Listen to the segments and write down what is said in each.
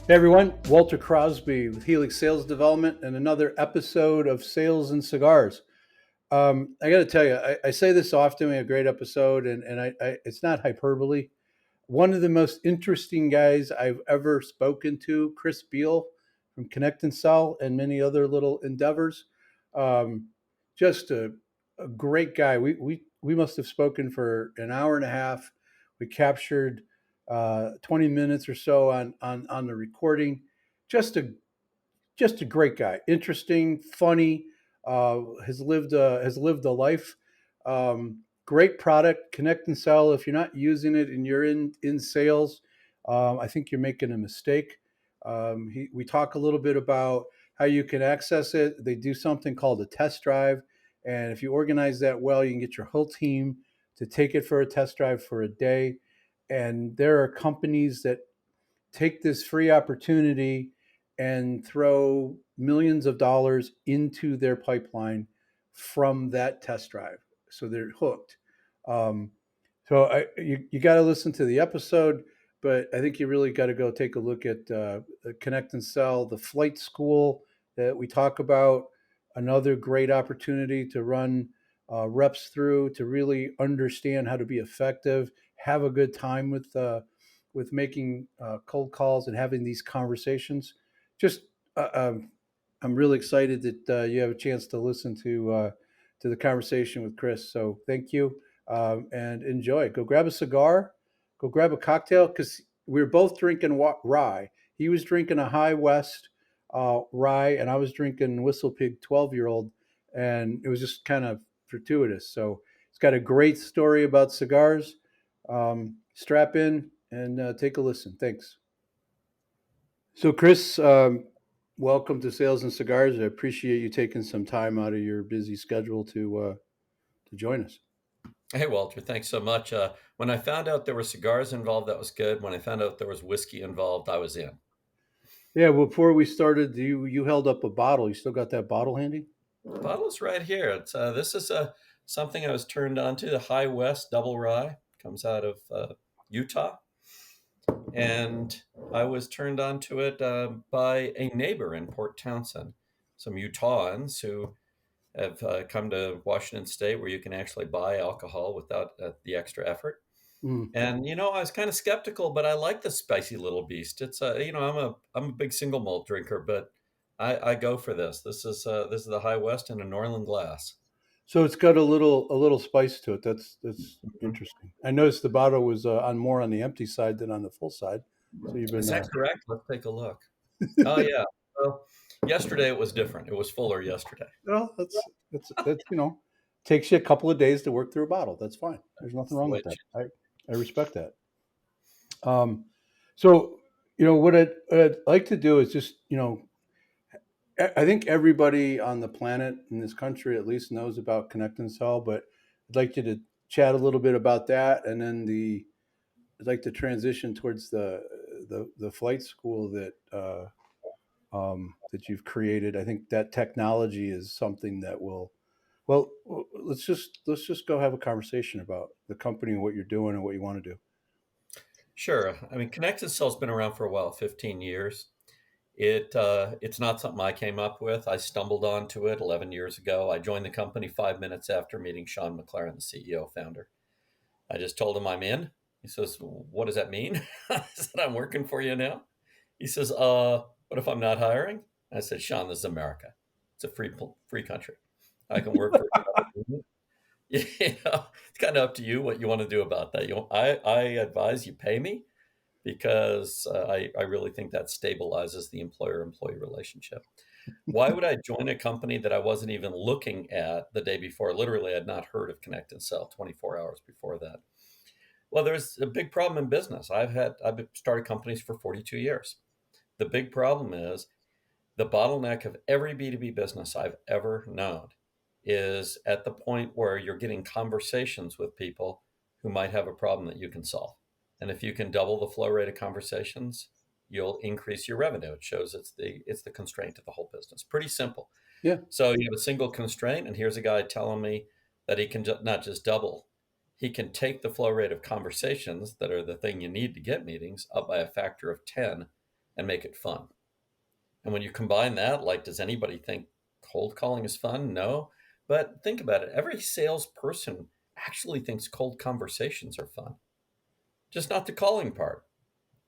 Hey everyone, Walter Crosby with Helix Sales Development and another episode of Sales and Cigars. I got to tell you, I say this often. We had a great episode, and it's not hyperbole. One of the most interesting guys I've ever spoken to, Chris Beall from Connect and Sell and many other little endeavors. Um, just a great guy. We must have spoken for an hour and a half. We captured 20 minutes or so on the recording. Just a just a great guy, interesting, funny, has lived a life. Great product, connect and sell. If you're not using it and you're in sales, I think you're making a mistake. We talk a little bit about how you can access it. They do something called a test drive, and if you organize that well, you can get your whole team to take it for a test drive for a day. And there are companies that take this free opportunity and throw millions of dollars into their pipeline from that test drive. So they're hooked. Um, you got to listen to the episode, but I think you really got to go take a look at Connect and Sell, the flight school that we talk about. Another great opportunity to run reps through to really understand how to be effective, have a good time with making cold calls and having these conversations. Just I'm really excited that you have a chance to listen to the conversation with Chris. So thank you and enjoy. Go grab a cigar, go grab a cocktail because we were both drinking rye. He was drinking a High West rye, and I was drinking Whistle Pig 12-year-old, and it was just kind of fortuitous. So it's got a great story about cigars. Strap in and take a listen. Thanks. So, Chris, welcome to Sales and Cigars. I appreciate you taking some time out of your busy schedule to join us. Hey, Walter, thanks so much. When I found out there were cigars involved, that was good. When I found out there was whiskey involved, I was in. Yeah, before we started, you held up a bottle. You still got that bottle handy? The bottle's right here. This is something I was turned on to. The High West Double Rye comes out of Utah, and I was turned on to it by a neighbor in Port Townsend, some Utahns who have come to Washington State, where you can actually buy alcohol without the extra effort. Mm. And I was kind of skeptical, but I like the spicy little beast. It's I'm a big single malt drinker, but I go for this. This is the High West in a Norland glass. So it's got a little spice to it. That's Mhm. interesting. I noticed the bottle was on more on the empty side than on the full side. So you've been Is that correct? Let's take a look. Oh yeah. Well, yesterday it was different. It was fuller yesterday. well, that's takes you a couple of days to work through a bottle. That's fine. There's nothing That's the wrong way with it that. should. I respect that. So what I'd like to do is just I think everybody on the planet in this country at least knows about Connect and Sell, but I'd like you to chat a little bit about that, and then the I'd like to transition towards the flight school that you've created. I think that technology is something that will. Well, let's just go have a conversation about the company and what you're doing and what you want to do. Sure. I mean, Connected Cell's been around for a while, 15 years. It's not something I came up with. I stumbled onto it 11 years ago. I joined the company 5 minutes after meeting Sean McLaren, the CEO founder. I just told him I'm in. He says, "What does that mean?" I said, "I'm working for you now." He says, "What if I'm not hiring?" I said, "Sean, this is America. It's a free country. I can work for you." It's kind of up to you what you want to do about that. I advise you pay me because I really think that stabilizes the employer-employee relationship. Why would I join a company that I wasn't even looking at the day before? Literally, I'd not heard of Connect and Sell 24 hours before that. Well, there's a big problem in business. I've started companies for 42 years. The big problem is the bottleneck of every B2B business I've ever known is at the point where you're getting conversations with people who might have a problem that you can solve. And if you can double the flow rate of conversations, you'll increase your revenue. It shows it's the constraint of the whole business. Pretty simple. Yeah. So you have a single constraint, and here's a guy telling me that he can not just double, he can take the flow rate of conversations that are the thing you need to get meetings up by a factor of 10 and make it fun. And when you combine that, like, does anybody think cold calling is fun? No. But think about it. Every salesperson actually thinks cold conversations are fun, just not the calling part.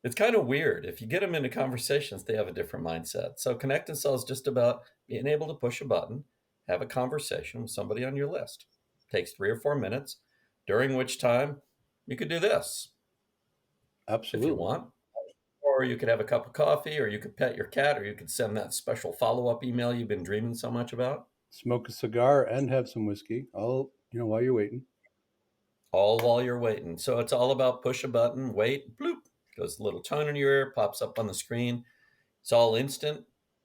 It's kind of weird. If you get them into conversations, they have a different mindset. So Connect and Sell is just about being able to push a button, have a conversation with somebody on your list. Takes 3 or 4 minutes, during which time you could do this if you Absolutely. want. Or you could have a cup of coffee, or you could pet your cat, or you could send that special follow-up email you've been dreaming so much about, Smoke a cigar and have some whiskey, all while you're waiting. all while you're waiting. So it's all about push a button, wait, bloop, goes a little tone in your ear, pops up on the screen. It's all instant,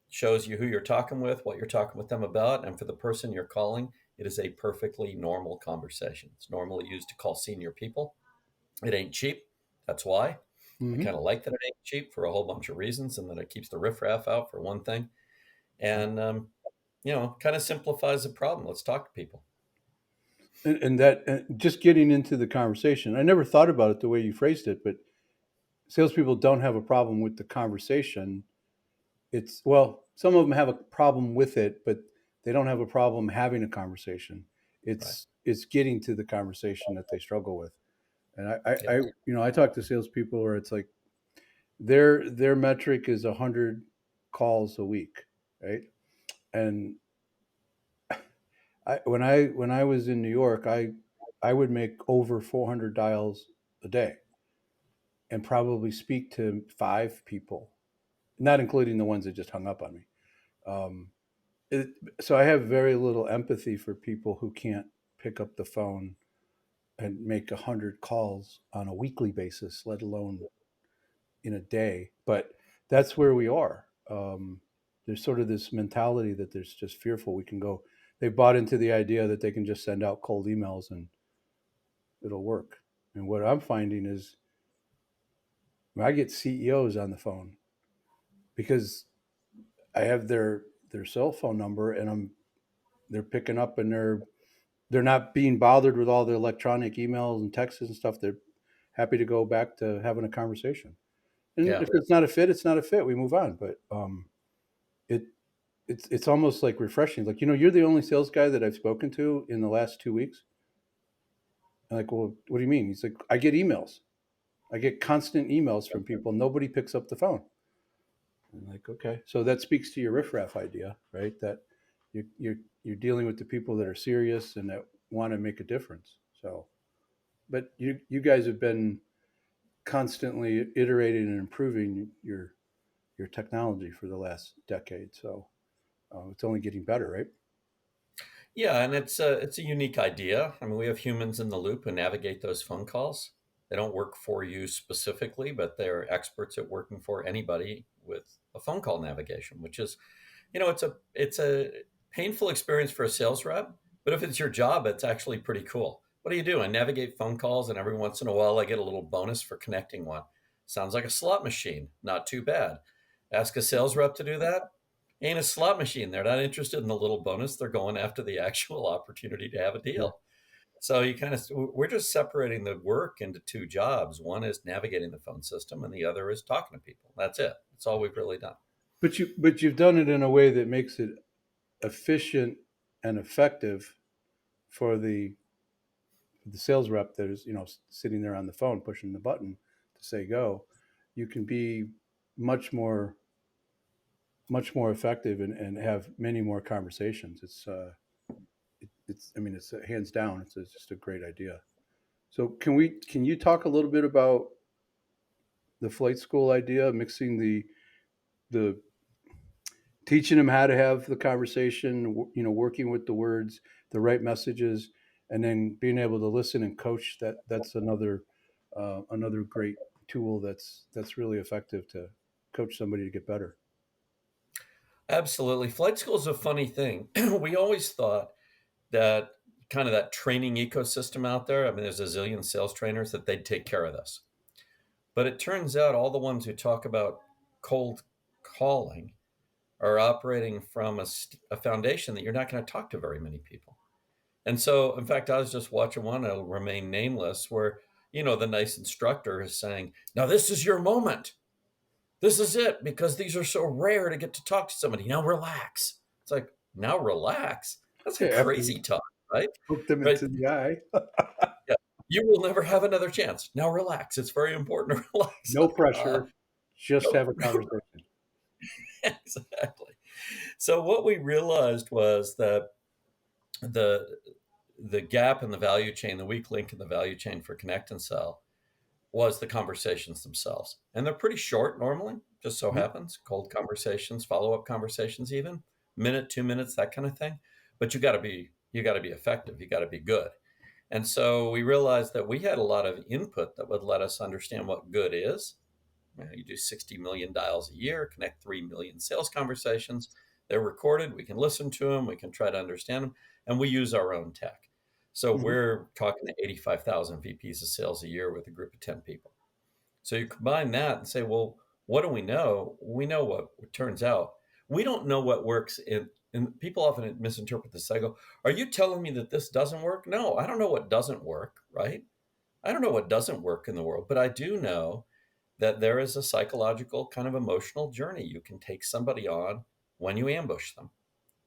shows you who you're talking with, what you're talking with them about, and for the person you're calling, it is a perfectly normal conversation. It's normally used to call senior people. It ain't cheap. That's why. I Hmm. kind of like that it ain't cheap for a whole bunch of reasons, and that it keeps the riffraff out for one thing. And kind of simplifies the problem. Let's talk to people. And that just getting into the conversation, I never thought about it the way you phrased it, but salespeople don't have a problem with the conversation. It's well, some of them have a problem with it, but they don't have a problem having a conversation. Right. It's getting to the conversation that they struggle with. And Yeah. I talk to salespeople where it's like their metric is 100 calls a week, right? And when I was in New York, I would make over 400 dials a day and probably speak to 5 people, not including the ones that just hung up on me. Um, it, so I have very little empathy for people who can't pick up the phone and make 100 calls on a weekly basis, let alone in a day. But that's where we are. There's sort of this mentality that there's just fearful we can go. They bought into the idea that they can just send out cold emails and it'll work. And what I'm finding is I get CEOs on the phone because I have their cell phone number and they're picking up and they're not being bothered with all the electronic emails and texts and stuff. They're happy to go back to having a conversation. And Yeah. if it's not a fit, it's not a fit. We move on. But it it's almost like refreshing. Like you're the only sales guy that I've spoken to in the last 2 weeks. I'm like, well, what do you mean? He's like, I get emails. I get constant emails from people. Nobody picks up the phone. I'm like, okay, so that speaks to your riffraff idea, right? That you're dealing with the people that are serious and that want to make a difference. So, but you guys have been constantly iterating and improving your technology for the last decade. So it's only getting better, right? Yeah, and it's a unique idea. I mean, we have humans in the loop who navigate those phone calls. They don't work for you specifically, but they're experts at working for anybody with a phone call navigation, which is, it's a painful experience for a sales rep, but if it's your job, it's actually pretty cool. What do you do? I navigate phone calls, and every once in a while, I get a little bonus for connecting one. Sounds like a slot machine. Not too bad. Ask a sales rep to do that. Ain't a slot machine. They're not interested in the little bonus. They're going after the actual opportunity to have a Yeah. deal. So we're just separating the work into two jobs. One is navigating the phone system, and the other is talking to people. That's it. That's all we've really done. But you've done it in a way that makes it efficient and effective for the sales rep that is sitting there on the phone pushing the button to say go. You can be much more much more effective and have many more conversations. It's I mean it's hands down. It's just a great idea. So can you talk a little bit about the flight school idea, mixing the teaching them how to have the conversation, working with the words, the right messages, and then being able to listen and coach. That's another great tool that's really effective to coach somebody to get better. Absolutely. Flight school is a funny thing. We always thought that kind of that training ecosystem out there, I mean, there's a zillion sales trainers that they'd take care of this. But it turns out all the ones who talk about cold calling are operating from a foundation that you're not going to talk to very many people. And so, in fact, I was just watching one, it'll remain nameless, where, the nice instructor is saying, now this is your moment. This is it because these are so rare to get to talk to somebody. Now relax. It's like, now relax. That's Yeah, like after crazy you talk, right? poke them Right. into the eye. Yeah. You will never have another chance. Now relax. It's very important to relax. No pressure, just No, have a no, conversation. exactly. So what we realized was that the the gap in the value chain, the weak link in the value chain for Connect and Sell was the conversations themselves. And they're pretty short normally, just so Mhm, happens, cold conversations, follow-up conversations even, minute, 2 minutes, that kind of thing. But you got to be effective, you got to be good. And so we realized that we had a lot of input that would let us understand what good is. You do 60 million dials a year, connect 3 million sales conversations. They're recorded. We can listen to them. We can try to understand them. And we use our own tech. So mhm. we're talking to 85,000 VPs of sales a year with a group of 10 people. So you combine that and say, well, what do we know? We know what it turns out. We don't know what works and people often misinterpret this. I go, are you telling me that this doesn't work? No, I don't know what doesn't work, right? I don't know what doesn't work in the world, but I do know that there is a psychological kind of emotional journey you can take somebody on when you ambush them.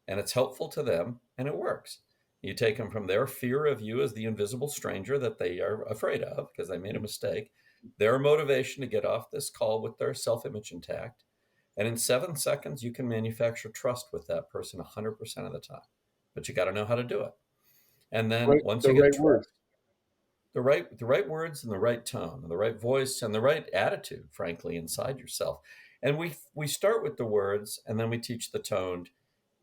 And it's helpful to them and it works. You take them from their fear of you as the invisible stranger that they are afraid of because they made a mistake, their motivation to get off this call with their self image intact. And in 7 seconds, you can manufacture trust with that person 100% of the time. But you got to know how to do it. And then Right, once the you get right words. trust, the right words and the right tone and the right voice and the right attitude, frankly, inside yourself. And we start with the words and then we teach the tone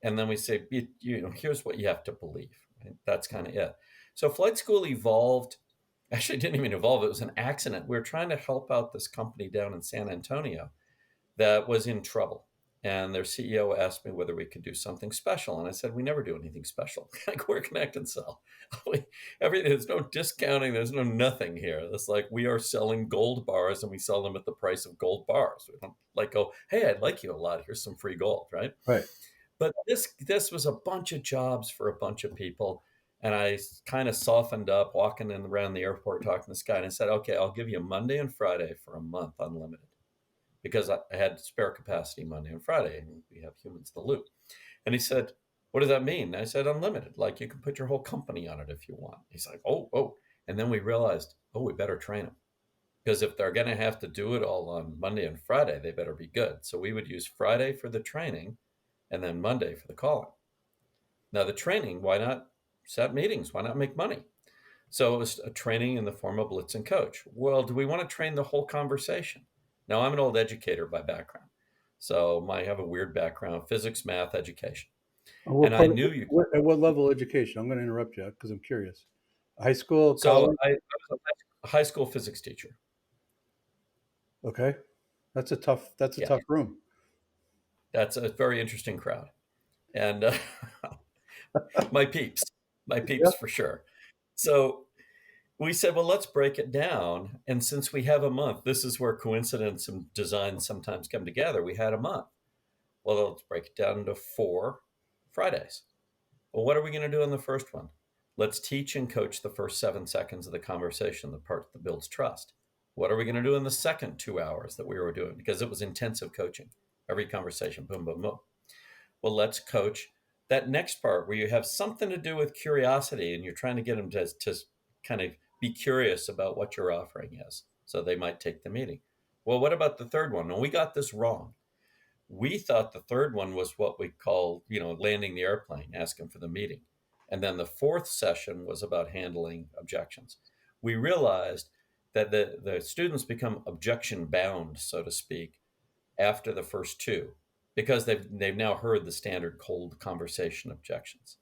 and then we say, here's what you have to believe. Right? That's kind of it. So flight school evolved. Actually, didn't even evolve. It was an accident. We were trying to help out this company down in San Antonio that was in trouble. And their CEO asked me whether we could do something special. And I said, we never do anything special. Like we're Connect and Sell. Everything, there's no discounting. There's no nothing here. It's like we are selling gold bars and we sell them at the price of gold bars. We don't like go, hey, I'd like you a lot. Here's some free gold, right? Right. But this was a bunch of jobs for a bunch of people. And I kind of softened up walking in around the airport talking to this guy. And I said, okay, I'll give you Monday and Friday for a month unlimited because I had spare capacity Monday and Friday, and we have humans in the loop. And he said, what does that mean? I said, unlimited. Like you can put your whole company on it if you want. He's like, oh, oh. And then we realized, oh, we better train them because if they're going to have to do it all on Monday and Friday, they better be good. So we would use Friday for the training and then Monday for the calling. Now, the training, why not set meetings? Why not make money? So it was a training in the form of blitz and coach. Well, do we want to train the whole conversation? Now, I'm an old educator by background. So I have a weird background, physics, math, education. What And I part? knew you. At what level of education? I'm going to interrupt you because I'm curious. High school, So college. I was a high school physics teacher. Okay, That's a Yeah, tough room. that's a very interesting crowd. And my peeps, my Yeah. peeps for sure. So we said, well, let's break it down. And since we have a month, this is where coincidence and design sometimes come together. We had a month. Well, let's break it down into 4 Fridays. Well, what are we going to do on the first one? Let's teach and coach the first 7 seconds of the conversation, the part that builds trust. What are we going to do in the second 2 hours that we were doing? Because it was intensive coaching. Every conversation, boom, boom, boom. Well, let's coach that next part where you have something to do with curiosity and you're trying to get them to kind of be curious about what your offering is. So they might take the meeting. Well, what about the third one? And we got this wrong. We thought the third one was what we call, landing the airplane, asking for the meeting. And then the fourth session was about handling objections. We realized that the students become objection bound, so to speak, after the first two, because they've now heard the standard cold conversation objections.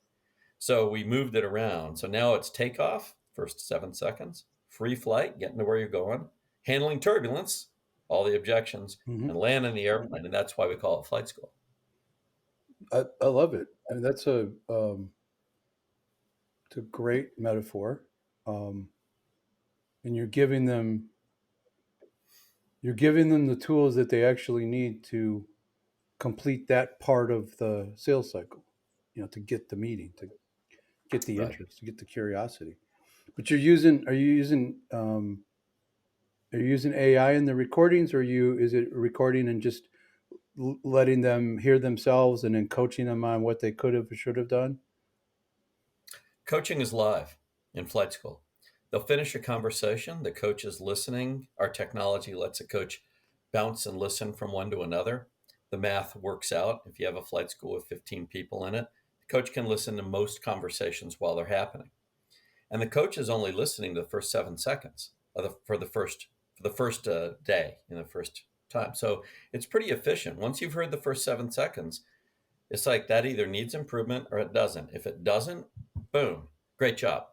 So we moved it around. So now it's takeoff, first 7 seconds, free flight, getting to where you're going, handling turbulence, all the objections, Hmm. and landing the airplane. And that's why we call it flight school. I love it. I mean, it's a great metaphor, um, and you're giving them the tools that they actually need to complete that part of the sales cycle. To get the meeting, to get the Right. interest, to get the curiosity. But are you using Are you using AI in the recordings, or is it recording and just letting them hear themselves and then coaching them on what they could have or should have done? Coaching is live in flight school. They'll finish a conversation. The coach is listening. Our technology lets a coach bounce and listen from one to another. The math works out. If you have a flight school with 15 people in it, the coach can listen to most conversations while they're happening. And the coach is only listening to the first 7 seconds for the first day in the first time. So it's pretty efficient. Once you've heard the first 7 seconds, it's like that either needs improvement or it doesn't. If it doesn't, boom, great job.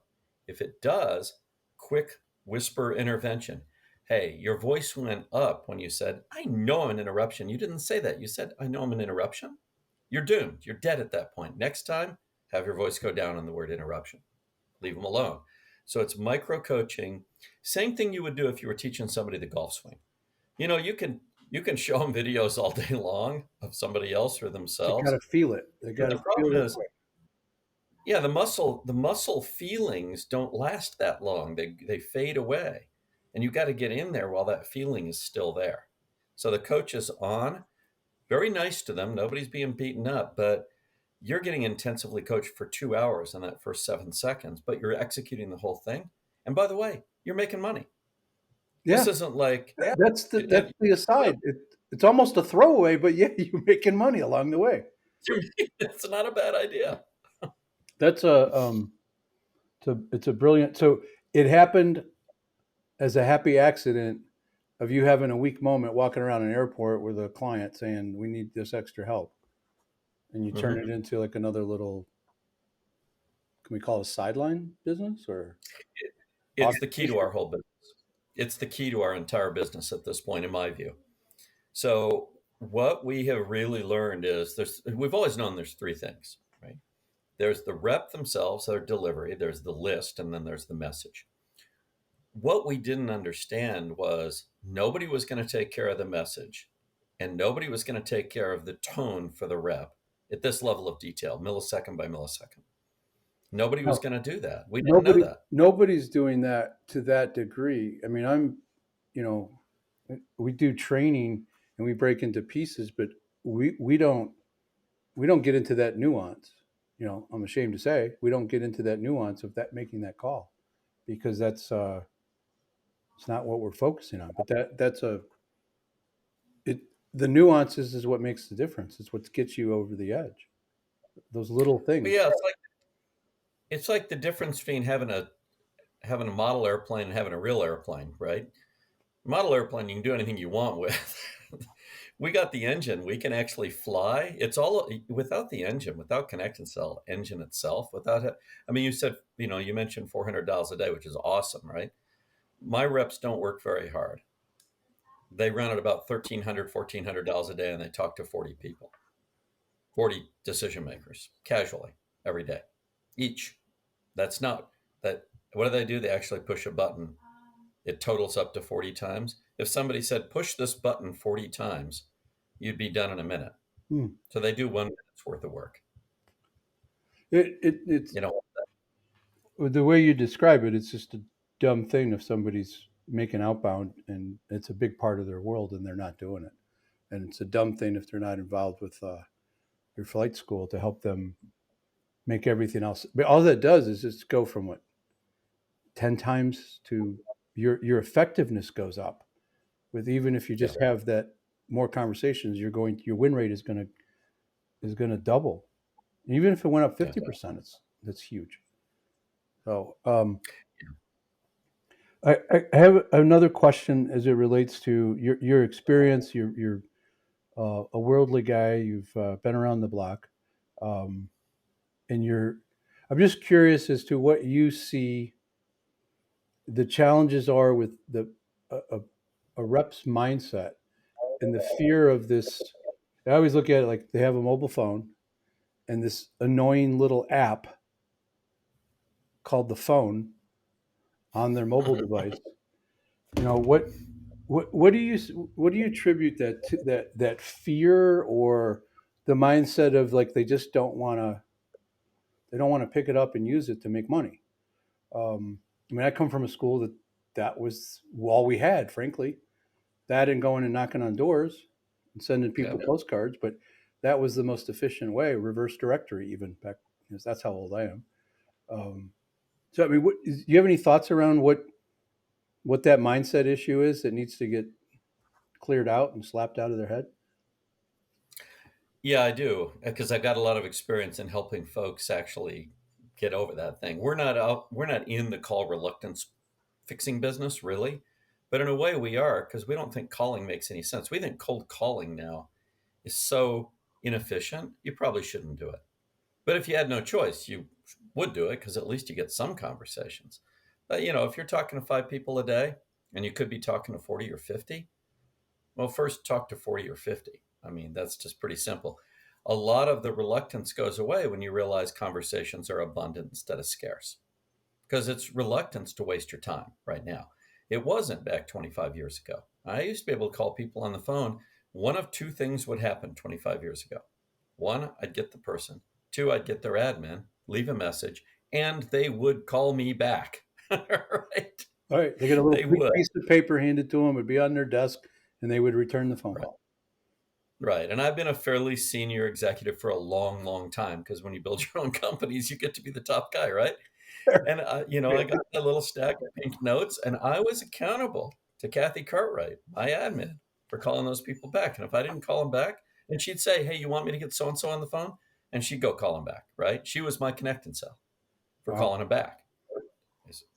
If it does, quick whisper intervention. Hey, your voice went up when you said, I know I'm an interruption. You didn't say that. You said, I know I'm an interruption. You're doomed. You're dead at that point. Next time, have your voice go down on the word interruption. Leave them alone. So it's micro coaching. Same thing you would do if you were teaching somebody the golf swing. You can show them videos all day long of somebody else or They got themselves. to feel it. They But got the to feel problem it is, quick. yeah, the muscle feelings don't last that long. They fade away. And you got to get in there while that feeling is still there. So the coach is on, very nice to them. Nobody's being beaten up, but you're getting intensively coached for 2 hours in that first 7 seconds, but you're executing the whole thing. And by the way, you're making money. Yeah, This isn't like, that's the aside. It's almost a throwaway, but yeah, you're making money along the way. it's not a bad idea. That's it's a brilliant. So it happened as a happy accident of you having a weak moment walking around an airport with a client saying, "We need this extra help," and you turn Mhm. it into like another little. Can we call it a sideline business or It's the key to augmentation? our whole business. It's the key to our entire business at this point, in my view. So what we have really learned is we've always known there's three things, right? There's the rep themselves, their delivery, there's the list, and then there's the message. What we didn't understand was nobody was going to take care of the message and nobody was going to take care of the tone for the rep at this level of detail, millisecond by millisecond. Nobody was No, going to do that. We didn't know that. nobody's doing that to that degree. I mean, you know, we do training and we break into pieces, but we don't get into that nuance. I'm ashamed to say we don't get into that nuance of that making that call because that's it's not what we're focusing on. But that's a it. The nuances is what makes the difference. It's what gets you over the edge. Those little But things. yeah, it's like the difference between having a model airplane and having a real airplane, right? Model airplane, you can do anything you want with. We got the engine. We can actually fly. It's all without the engine, without connect and sell engine itself. Without it, I mean, you mentioned $400 a day, which is awesome, right? My reps don't work very hard. They run at about $1,300, $1,400 a day, and they talk to 40 people, 40 decision makers, casually every day, each. That's not that. What do they do? They actually push a button. It totals up to 40 times. If somebody said, push this button 40 times, you'd be done in a minute. Hmm. So they do 1 minute's worth of work. It's You know, the way you describe it. It's just a dumb thing if somebody's making outbound and it's a big part of their world and they're not doing it. And it's a dumb thing if they're not involved with your flight school to help them make everything else. But all that does is just go from what 10 times to your effectiveness goes up. With even if you yeah, just have that more conversations, your win rate is going to double. Even if it went up yeah. 50%, that's huge. So I have another question as it relates to your experience. You're a worldly guy. You've been around the block, um, and you're. I'm just curious as to what you see the challenges are with a rep's mindset and the fear of this. I always look at it like they have a mobile phone and this annoying little app called the phone on their mobile device. You know what do you attribute that to, that fear or the mindset of like they don't want to pick it up and use it to make money. I mean, I come from a school that was all we had, frankly. That and going and knocking on doors and sending people Yeah. postcards, but that was the most efficient way. Reverse directory, even back, because that's how old I am. Um, so, I mean, do you have any thoughts around what that mindset issue is that needs to get cleared out and slapped out of their head? Yeah, I do, because I got a lot of experience in helping folks actually get over that thing. We're not in the call reluctance fixing business, really, but in a way we are, because we don't think calling makes any sense. We think cold calling now is so inefficient, you probably shouldn't do it. But if you had no choice, you would do it because at least you get some conversations. But if you're talking to 5 people a day and you could be talking to 40 or 50, well, first talk to 40 or 50. I mean, that's just pretty simple. A lot of the reluctance goes away when you realize conversations are abundant instead of scarce, because it's reluctance to waste your time right now. It wasn't back 25 years ago. I used to be able to call people on the phone. One of two things would happen 25 years ago. One, I'd get the person. Two, I'd get their admin, leave a message, and they would call me back. Right? All right, they get a little They would. piece of paper handed to them, it'd be on their desk, and they would return the phone Right. call. Right. And I've been a fairly senior executive for a long, long time, because when you build your own companies, you get to be the top guy, right? And I got a little stack of pink notes, and I was accountable to Kathy Cartwright, my admin, for calling those people back. And if I didn't call them back, and she'd say, "Hey, you want me to get so and so on the phone?" And she'd go call them back, right? She was my connecting cell for Wow. calling them back.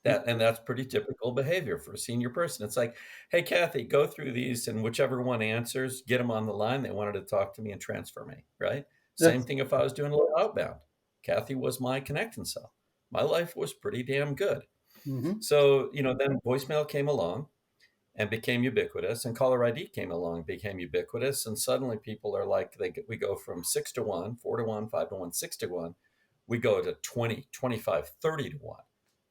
That's pretty typical behavior for a senior person. It's like, "Hey, Kathy, go through these, and whichever one answers, get them on the line. They wanted to talk to me and transfer me," right? Same That's thing if I was doing a little outbound. Kathy was my connecting cell. My life was pretty damn good. mhm. So, then voicemail came along and became ubiquitous, and caller ID came along, became ubiquitous, and suddenly people are like, we go from 6 to 1, 4 to 1, 5 to 1, 6 to 1. We go to 20, 25, 30 to 1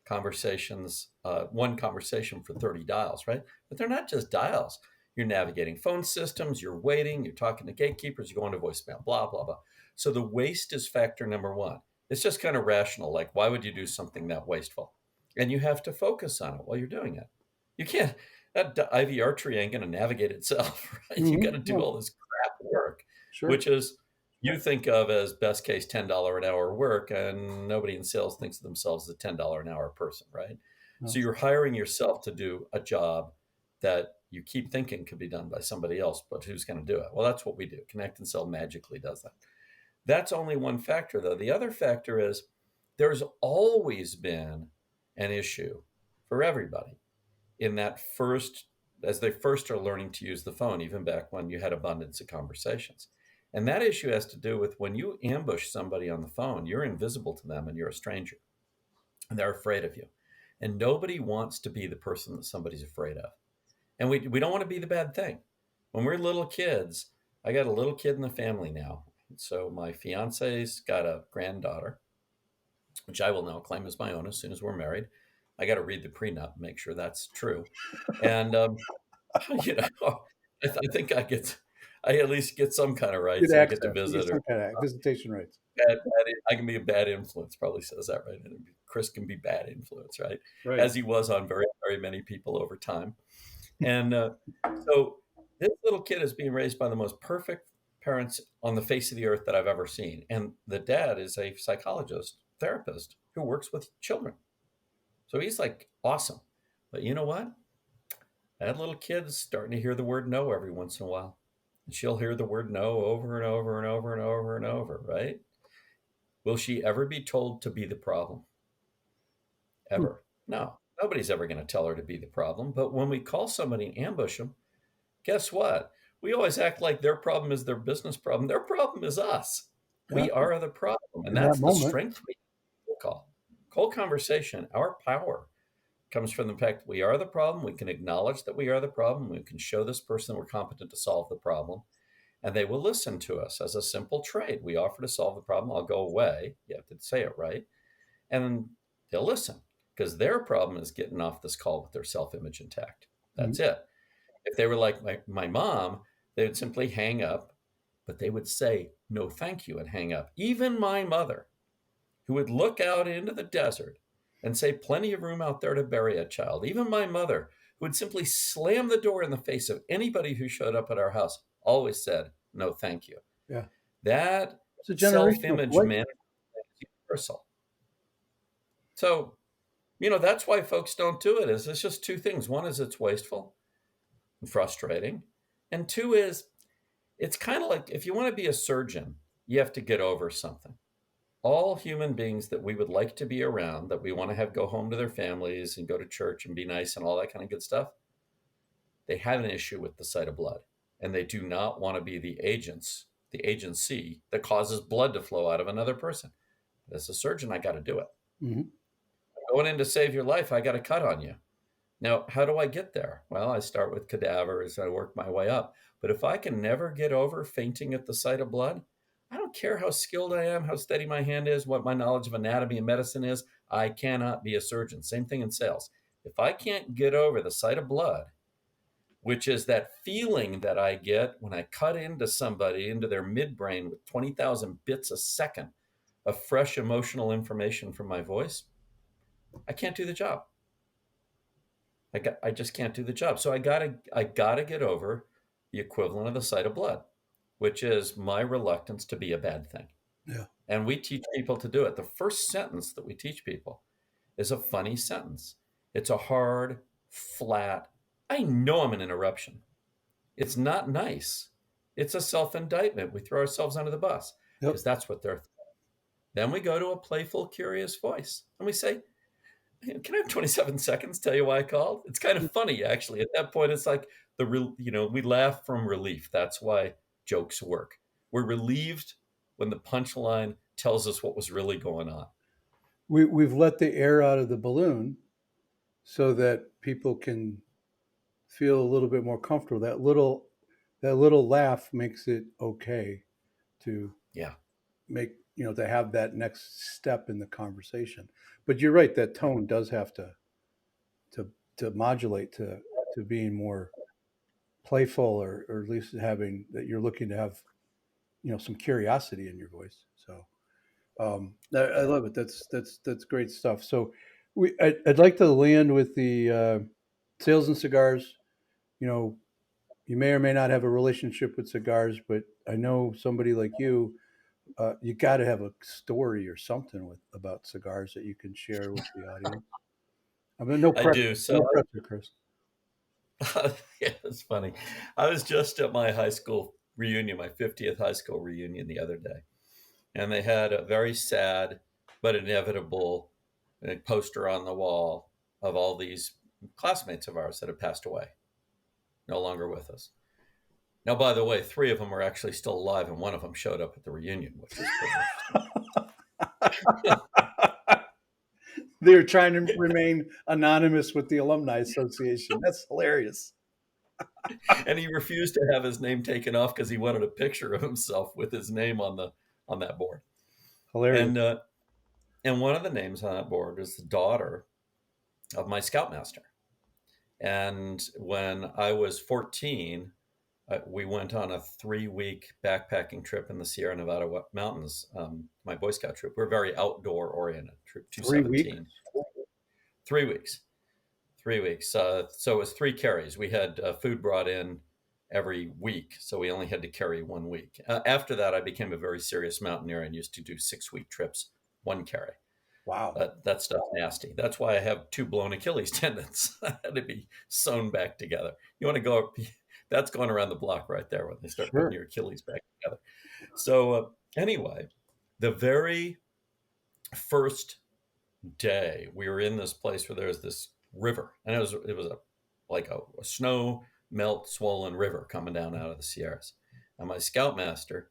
conversations, one conversation for 30 dials, right? But they're not just dials. You're navigating phone systems, you're waiting, you're talking to gatekeepers, you're going to voicemail, blah, blah, blah. So the waste is factor number one. It's just kind of rational. Like, why would you do something that wasteful? And you have to focus on it while you're doing it. You can't, that IVR tree ain't going to navigate itself, right? You got to Mhm. do No, all this crap work, sure. which is you think of as best case $10 an hour work, and nobody in sales thinks of themselves as a $10 an hour person, right? So No. you're hiring yourself to do a job that you keep thinking could be done by somebody else, but who's going to do it? Well, that's what we do. Connect and Sell magically does that. That's only one factor, though. The other factor is there's always been an issue for everybody in that first, as they first are learning to use the phone, even back when you had abundance of conversations. And that issue has to do with when you ambush somebody on the phone, you're invisible to them and you're a stranger, and they're afraid of you. And nobody wants to be the person that somebody's afraid of. And we don't want to be the bad thing. When we're little kids, I got a little kid in the family now. So my fiance's got a granddaughter, which I will now claim as my own as soon as we're married. I got to read the prenup, make sure that's true. And, you know, I think I at least get some kind of Good rights. I get to access. You get visit her. some kind of visitation rights. I can be a bad influence, probably says that, right? And Chris can be bad influence, right? Right. As he was on very, very many people over time. And so this little kid is being raised by the most perfect parents on the face of the earth that I've ever seen. And the dad is a psychologist, therapist who works with children. So he's like awesome. But you know what? That little kid's starting to hear the word no every once in a while. And she'll hear the word no over and over and over and over and over, right? Will she ever be told to be the problem? Hmm. Ever? No. Nobody's ever going to tell her to be the problem. But when we call somebody and ambush them, guess what? We always act like their problem is their business problem. Their problem is us. Yeah. We are the problem. And In that that's the moment. strength we call. Cold conversation, our power comes from the fact that we are the problem. We can acknowledge that we are the problem. We can show this person we're competent to solve the problem. And they will listen to us as a simple trade. We offer to solve the problem. I'll go away. You have to say it right. And they'll listen because their problem is getting off this call with their self image intact. Mhm. That's it. If they were like my mom, they would simply hang up, but they would say, no, thank you, and hang up. Even my mother, who would look out into the desert and say plenty of room out there to bury a child. Even my mother, who would simply slam the door in the face of anybody who showed up at our house, always said, no, thank you. Yeah. That It's a generational self-image play. management is universal. So, that's why folks don't do it. It's just two things. One is it's wasteful and frustrating. And two is it's kind of like if you want to be a surgeon, you have to get over something. All human beings that we would like to be around, that we want to have go home to their families and go to church and be nice and all that kind of good stuff, they have an issue with the sight of blood. And they do not want to be the agency that causes blood to flow out of another person. As a surgeon, I got to do it. Mm-hmm. Going in to save your life, I got to cut on you. Now, how do I get there? Well, I start with cadavers, I work my way up. But if I can never get over fainting at the sight of blood, I don't care how skilled I am, how steady my hand is, what my knowledge of anatomy and medicine is, I cannot be a surgeon. Same thing in sales. If I can't get over the sight of blood, which is that feeling that I get when I cut into somebody, into their midbrain with 20,000 bits a second of fresh emotional information from my voice, I can't do the job. I just can't do the job. So I gotta get over the equivalent of the sight of blood, which is my reluctance to be a bad thing. Yeah. And we teach people to do it. The first sentence that we teach people is a funny sentence. It's a hard, flat, I know I'm an interruption. It's not nice. It's a self-indictment. We throw ourselves under the bus Yep. because that's what they're. Then we go to a playful, curious voice and we say, can I have 27 seconds to tell you why I called? It's kind of funny, actually. At that point, it's like we laugh from relief. That's why jokes work. We're relieved when the punchline tells us what was really going on. We've let the air out of the balloon so that people can feel a little bit more comfortable. That little laugh makes it okay to Yeah. make to have that next step in the conversation. But you're right, that tone does have to to modulate to being more playful, or at least having that you're looking to have some curiosity in your voice. So I love it. That's great stuff. So I'd like to land with the sales and cigars. You know, you may or may not have a relationship with cigars, but I know somebody like you. You got to have a story or something about cigars that you can share with the audience. I mean, no I pressure, do. So, no pressure, Chris. yeah, it's funny. I was just at my high school reunion, my 50th high school reunion the other day, and they had a very sad but inevitable poster on the wall of all these classmates of ours that had passed away, no longer with us. Now, by the way, three of them are actually still alive, and one of them showed up at the reunion, which was pretty interesting. They're trying to remain anonymous with the Alumni Association. That's hilarious. And he refused to have his name taken off because he wanted a picture of himself with his name on that board. Hilarious. And and one of the names on that board is the daughter of my scoutmaster. And when I was 14, we went on a 3-week backpacking trip in the Sierra Nevada mountains. My Boy Scout troop. We're very outdoor oriented. Troop 3 weeks. 217. 3 weeks. 3 weeks. So it was 3 carries. We had food brought in every week, so we only had to carry 1 week. After that, I became a very serious mountaineer and used to do 6-week trips, 1 carry. Wow. That stuff's nasty. That's why I have 2 blown Achilles tendons. I had to be sewn back together. You want to go? That's going around the block right there when they start putting Sure. your Achilles back together. So anyway, the very first day we were in this place where there was this river, and it was like a snow melt swollen river coming down out of the Sierras. And my scoutmaster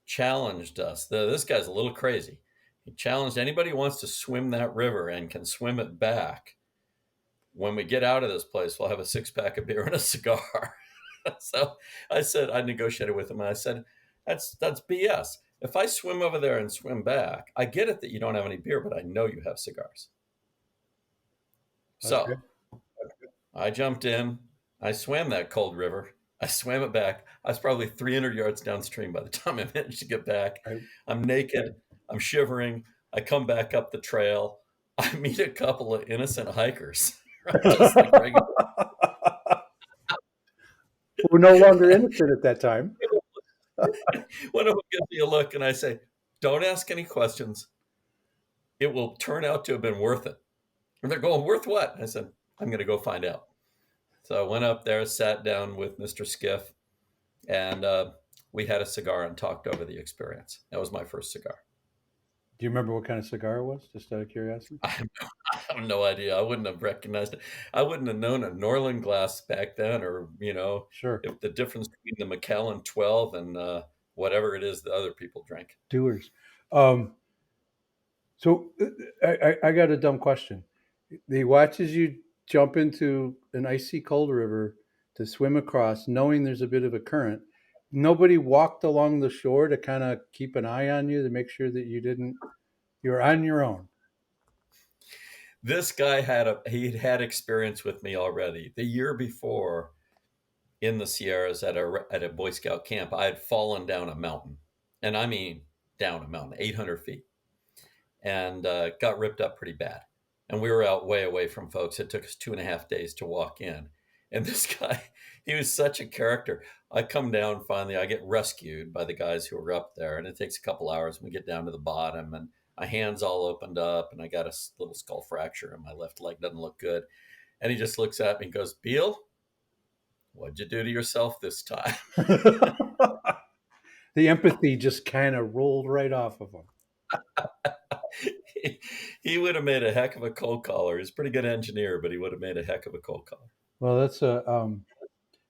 challenged us. This guy's a little crazy. He challenged anybody who wants to swim that river and can swim it back. When we get out of this place, we'll have a 6-pack of beer and a cigar. So I negotiated with him, and I said, that's BS. If I swim over there and swim back, I get it that you don't have any beer, but I know you have cigars. So Okay. I jumped in. I swam that cold river. I swam it back. I was probably 300 yards downstream by the time I managed to get back. Right. I'm naked. I'm shivering. I come back up the trail. I meet a couple of innocent hikers, right? Just like regular. We're no longer innocent at that time. One of them gives me a look, and I say, "Don't ask any questions. It will turn out to have been worth it." And they're going, "Worth what?" I said, "I'm going to go find out." So I went up there, sat down with Mr. Skiff, and we had a cigar and talked over the experience. That was my first cigar. Do you remember what kind of cigar it was? Just out of curiosity. I have, I have no idea. I wouldn't have recognized it. I wouldn't have known a Norland glass back then, or Sure. if the difference between the Macallan 12 and whatever it is that other people drink. Doers. Um, so I got a dumb question. He watches you jump into an icy cold river to swim across, knowing there's a bit of a current. Nobody walked along the shore to kind of keep an eye on you to make sure that you're on your own. This guy he'd had experience with me already. The year before, in the Sierras at a Boy Scout camp, I had fallen down a mountain, and I mean down a mountain, 800 feet, and got ripped up pretty bad. And we were out way away from folks. It took us 2.5 days to walk in. And this guy, he was such a character. I come down finally, I get rescued by the guys who are up there, and it takes a couple hours. And we get down to the bottom, and my hands all opened up, and I got a little skull fracture, and my left leg doesn't look good. And he just looks at me and goes, "Beal, what'd you do to yourself this time?" The empathy just kind of rolled right off of him. He would have made a heck of a cold caller. He's a pretty good engineer, but he would have made a heck of a cold caller. Well, that's a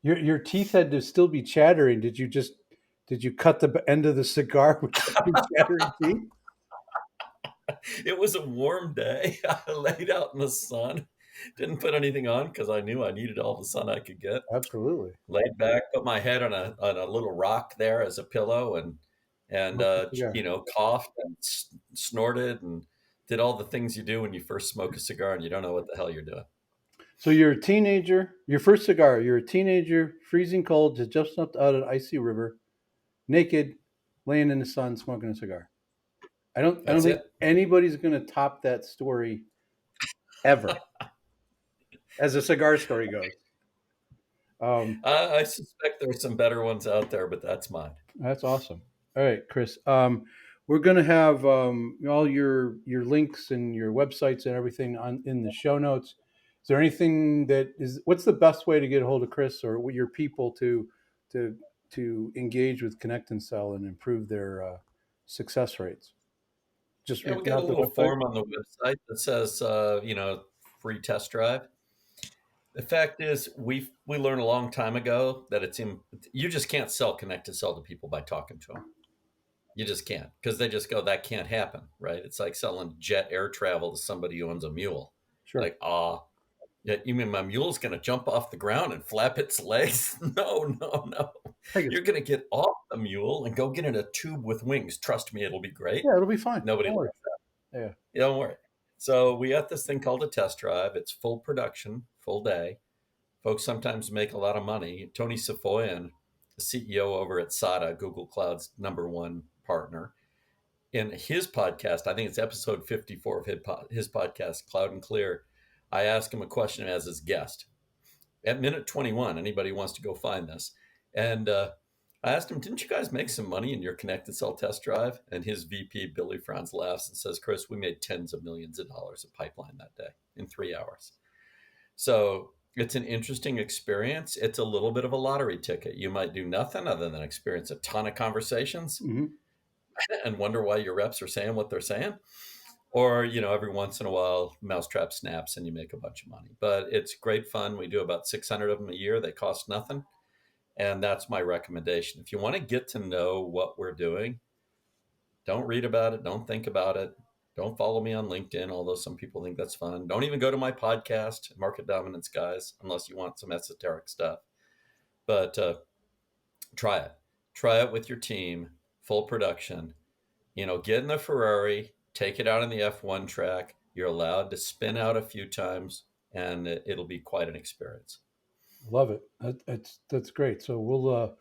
your teeth had to still be chattering. Did you cut the end of the cigar with your chattering teeth? It was a warm day. I laid out in the sun, didn't put anything on because I knew I needed all the sun I could get. Absolutely. Laid back, put my head on a little rock there as a pillow, and Smoke the cigar. coughed and snorted and did all the things you do when you first smoke a cigar and you don't know what the hell you're doing. So you're a teenager. Your first cigar. You're a teenager, freezing cold, just jumped up out of an icy river, naked, laying in the sun, smoking a cigar. I don't That's think it. anybody's going to top that story ever, as a cigar story goes. Um, I suspect there's some better ones out there, but that's mine. that's awesome. All right, Chris. We're going to have all your links and your websites and everything on in the show notes. Is there anything that is? What's the best way to get a hold of Chris or your people to engage with Connect and Sell and improve their success rates? Just Yeah, we reaching got a out to the little website. form on the website that says, free test drive. The fact is, we learned a long time ago that you just can't connect to sell to people by talking to them. You just can't because they just go, that can't happen, right? It's like selling jet air travel to somebody who owns a mule. Sure. Like, yeah, you mean my mule's going to jump off the ground and flap its legs? No, no, no. I guess, You're going to get off the mule and go get in a tube with wings. Trust me, it'll be great. yeah, it'll be fine. Nobody Don't worry. likes that. Yeah. Yeah, don't worry. So we got this thing called a test drive. It's full production, full day. Folks sometimes make a lot of money. Tony Safoyan, the CEO over at SATA, Google Cloud's #1 partner, in his podcast, I think it's episode 54 of his podcast, Cloud and Clear, I asked him a question as his guest. At minute 21, anybody wants to go find this. And I asked him, "Didn't you guys make some money in your connected cell test drive?" And his VP, Billy Franz, laughs and says, "Chris, we made tens of millions of dollars of pipeline that day in 3 hours." So it's an interesting experience. It's a little bit of a lottery ticket. You might do nothing other than experience a ton of conversations Hmm. and wonder why your reps are saying what they're saying. Or, every once in a while, mousetrap snaps and you make a bunch of money. But it's great fun. We do about 600 of them a year. They cost nothing. And that's my recommendation. If you want to get to know what we're doing, don't read about it. Don't think about it. Don't follow me on LinkedIn, although some people think that's fun. Don't even go to my podcast, Market Dominance Guys, unless you want some esoteric stuff. But try it. Try it with your team, full production. Get in the Ferrari, take it out on the F1 track. You're allowed to spin out a few times, and it'll be quite an experience. Love it. That's great. So we'll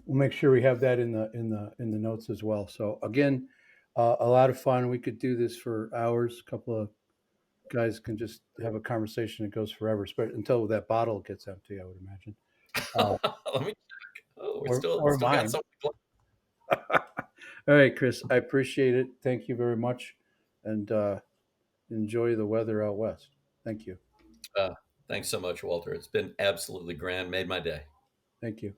make sure we have that in the notes as well. So again, a lot of fun. We could do this for hours. guys can just have a conversation that goes forever, until that bottle gets empty, I would imagine. Uh, Let me. Oh, we're or still got mine. some. All right, Chris, I appreciate it. Thank you very much. And enjoy the weather out west. Thank you. Uh, Thanks so much, Walter. It's been absolutely grand. Made my day. Thank you.